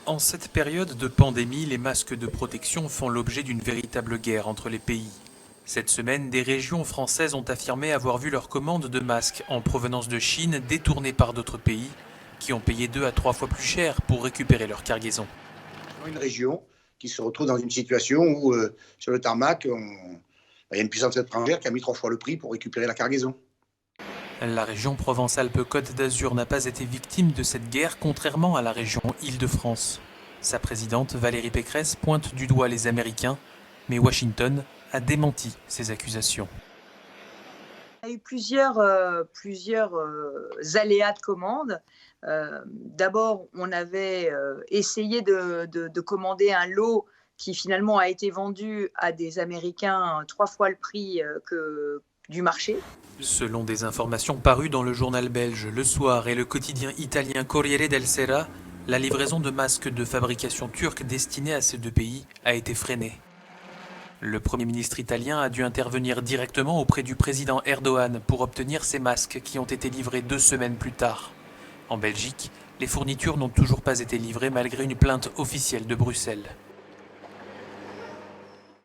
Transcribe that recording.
En cette période de pandémie, les masques de protection font l'objet d'une véritable guerre entre les pays. Cette semaine, des régions françaises ont affirmé avoir vu leurs commandes de masques en provenance de Chine détournées par d'autres pays, qui ont payé 2 à 3 fois plus cher pour récupérer leur cargaison. Une région qui se retrouve dans une situation où, sur le tarmac, il y a une puissance étrangère qui a mis 3 fois le prix pour récupérer la cargaison. La région Provence-Alpes-Côte d'Azur n'a pas été victime de cette guerre, contrairement à la région Île-de-France. Sa présidente, Valérie Pécresse, pointe du doigt les Américains, mais Washington a démenti ces accusations. Il y a eu plusieurs aléas de commande. D'abord, on avait essayé de commander un lot qui finalement a été vendu à des Américains 3 fois le prix du marché. Selon des informations parues dans le journal belge Le Soir et le quotidien italien Corriere del Sera, la livraison de masques de fabrication turque destinés à ces deux pays a été freinée. Le Premier ministre italien a dû intervenir directement auprès du président Erdogan pour obtenir ces masques qui ont été livrés 2 semaines plus tard. En Belgique, les fournitures n'ont toujours pas été livrées malgré une plainte officielle de Bruxelles.